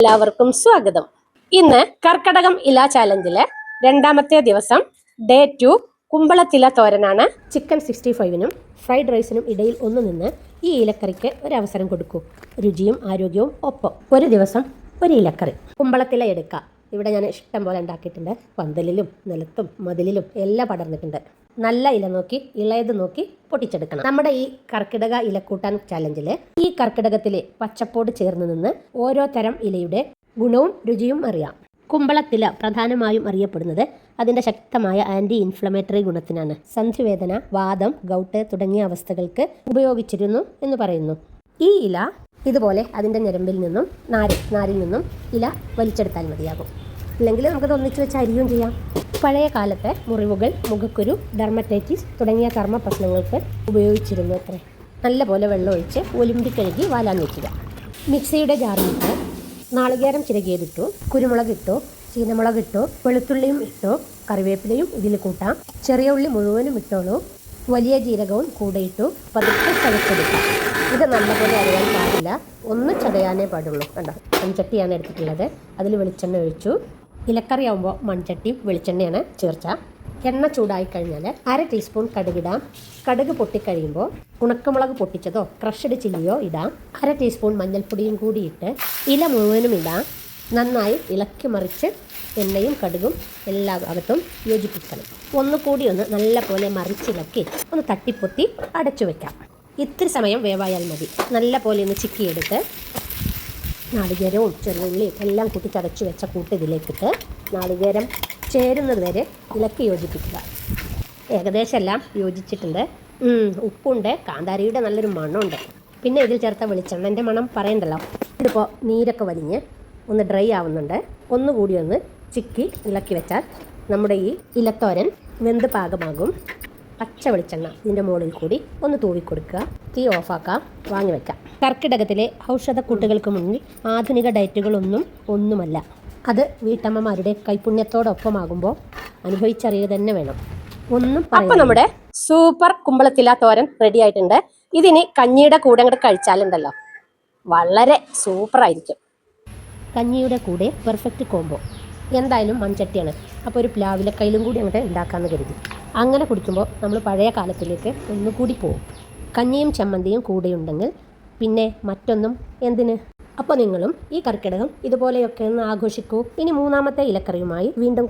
എല്ലാവർക്കും സ്വാഗതം. ഇന്ന് കർക്കടകം ഇല ചാലഞ്ചിലെ രണ്ടാമത്തെ ദിവസം ഡേ 2 കുമ്പളത്തില തോരനാണ്. ചിക്കൻ 65-നും ഫ്രൈഡ് റൈസിനും ഇടയിൽ ഒന്ന് നിന്ന് ഈ ഇലക്കറിക്ക് ഒരവസരം കൊടുക്കൂ. രുചിയും ആരോഗ്യവും ഒപ്പം. ഒരു ദിവസം ഒരു ഇലക്കറി. കുമ്പളത്തില എടുക്കാം. ഇവിടെ ഞാൻ ഇഷ്ടം പോലെ ഉണ്ടാക്കിയിട്ടുണ്ട്. പന്തലിലും നിലത്തും മതിലിലും എല്ലാം പടർന്നിട്ടുണ്ട്. നല്ല ഇല നോക്കി ഇളയത് നോക്കി പൊട്ടിച്ചെടുക്കണം. നമ്മുടെ ഈ കർക്കിടക ഇലക്കൂട്ടാൻ ചാലഞ്ചിൽ ഈ കർക്കിടകത്തിലെ പച്ചപ്പോട് ചേർന്ന് നിന്ന് ഓരോ തരം ഇലയുടെ ഗുണവും രുചിയും അറിയാം. കുമ്പളത്തില പ്രധാനമായും അറിയപ്പെടുന്നത് അതിൻ്റെ ശക്തമായ ആൻറ്റി ഇൻഫ്ലമേറ്ററി ഗുണത്തിനാണ്. സന്ധിവേദന, വാദം, ഗൗട്ട് തുടങ്ങിയ അവസ്ഥകൾക്ക് ഉപയോഗിച്ചിരുന്നു എന്ന് പറയുന്നു. ഈ ഇല ഇതുപോലെ അതിൻ്റെ ഞരമ്പിൽ നിന്നും നാരിൽ നിന്നും ഇല വലിച്ചെടുത്താൽ മതിയാകും. ഇല്ലെങ്കിൽ നമുക്കത് ഒന്നിച്ച് വെച്ച് അരിയും ചെയ്യാം. പഴയ കാലത്തെ മുറിവുകൾ, മുഖക്കുരു, ഡെർമറ്റൈറ്റിസ് തുടങ്ങിയ ചർമ്മ പ്രശ്നങ്ങൾക്ക് ഉപയോഗിച്ചിരുന്നു അത്രേ. നല്ലപോലെ വെള്ളം ഒഴിച്ച് ഒലുമ്പി കഴുകി വാലാൻ വയ്ക്കുക. മിക്സിയുടെ ജാറിലിട്ട് നാളികേരം ചിരകിയതിട്ടു, കുരുമുളക് ഇട്ടു, ചീനമുളക് ഇട്ടു, വെളുത്തുള്ളിയും ഇട്ടു, കറിവേപ്പിലയും ഇതിൽ കൂട്ടാം. ചെറിയ ഉള്ളി മുഴുവനും ഇട്ടോളൂ. വലിയ ജീരകവും കൂടെ ഇട്ടു പതുക്കെ ചതച്ചെടുക്കാം. ഇത് നല്ലപോലെ അറിയാൻ പാടില്ല, ഒന്ന് ചതയാനേ പാടുള്ളൂ. കണ്ടോ, മൺചട്ടിയാണ് എടുത്തിട്ടുള്ളത്. അതിൽ വെളിച്ചെണ്ണ ഒഴിച്ചു. ഇലക്കറി ആകുമ്പോൾ മൺചട്ടിയും വെളിച്ചെണ്ണയാണ് ചേർച്ച. എണ്ണ ചൂടായി കഴിഞ്ഞാൽ 1/2 ടീസ്പൂൺ കടുകിടാം. കടുക് പൊട്ടിക്കഴിയുമ്പോൾ ഉണക്കമുളക് പൊട്ടിച്ചതോ ക്രഷ്ഡ് ചില്ലിയോ ഇടാം. 1/2 ടീസ്പൂൺ മഞ്ഞൾപ്പൊടിയും കൂടി ഇട്ട് ഇല മുഴുവനും ഇടാം. നന്നായി ഇളക്കി മറിച്ച് എണ്ണയും കടുകും എല്ലാ ഭാഗത്തും യോജിപ്പിക്കണം. ഒന്നുകൂടി നല്ല പോലെ മറിച്ചിളക്കി ഒന്ന് തട്ടിപ്പൊത്തി അടച്ചു വെക്കാം. ഇത്തിരി സമയം വേവായാൽ മതി. നല്ല പോലെ ഒന്ന് ചിക്കിയെടുത്ത് നാളികേരവും ചെറുള്ളിയും എല്ലാം കൂട്ടി ചതച്ച് വെച്ച കൂട്ട് ഇതിലേക്കിട്ട് നാളികേരം ചേരുന്നത് വരെ ഇളക്കി യോജിപ്പിക്കുക. ഏകദേശം എല്ലാം യോജിച്ചിട്ടുണ്ട്. ഉപ്പുണ്ട്, കാന്താരിയുടെ നല്ലൊരു മണമുണ്ട്. പിന്നെ ഇതിൽ ചേർത്ത വെളിച്ചെണ്ണൻ്റെ മണം പറയണ്ടല്ലോ. ഇതിപ്പോൾ നീരൊക്കെ വലിഞ്ഞ് ഒന്ന് ഡ്രൈ ആവുന്നുണ്ട്. ഒന്നുകൂടി ഒന്ന് ചിക്കി ഇളക്കി വെച്ചാൽ നമ്മുടെ ഈ ഇലത്തോരൻ വെന്ത് പാകമാകും. പച്ച വെളിച്ചെണ്ണ ഇതിൻ്റെ മുകളിൽ കൂടി ഒന്ന് തൂവിക്കൊടുക്കുക. തീ ഓഫാക്കാം, വാങ്ങി വെക്കാം. കർക്കിടകത്തിലെ ഔഷധക്കൂട്ടുകൾക്ക് മുന്നിൽ ആധുനിക ഒന്നുമല്ല. അത് വീട്ടമ്മമാരുടെ കൈപുണ്യത്തോടൊപ്പമാകുമ്പോൾ അനുഭവിച്ചറിയുക തന്നെ വേണം. അപ്പം നമ്മുടെ സൂപ്പർ കുമ്പളത്തില തോരൻ റെഡി ആയിട്ടുണ്ട്. ഇതിന് കഞ്ഞിയുടെ കൂടെ അങ്ങോട്ട് കഴിച്ചാലുണ്ടല്ലോ, വളരെ സൂപ്പറായിരിക്കും. കഞ്ഞിയുടെ കൂടെ പെർഫെക്റ്റ് കോംബോ. എന്തായാലും മൺചട്ടിയാണ്, അപ്പോൾ ഒരു പ്ലാവിലക്കയിലും കൂടി അങ്ങോട്ട് ഉണ്ടാക്കാമെന്ന് കരുതി. അങ്ങനെ കുടിക്കുമ്പോൾ നമ്മൾ പഴയ കാലത്തിലേക്ക് ഒന്നുകൂടി പോകും. കഞ്ഞിയും ചമ്മന്തിയും കൂടെയുണ്ടെങ്കിൽ പിന്നെ മറ്റൊന്നും എന്തിന്. അപ്പോൾ നിങ്ങളും ഈ കർക്കിടകം ഇതുപോലെയൊക്കെ ഒന്ന് ആഘോഷിക്കൂ. ഇനി 3ാമത്തെ ഇലക്കറിയുമായി വീണ്ടും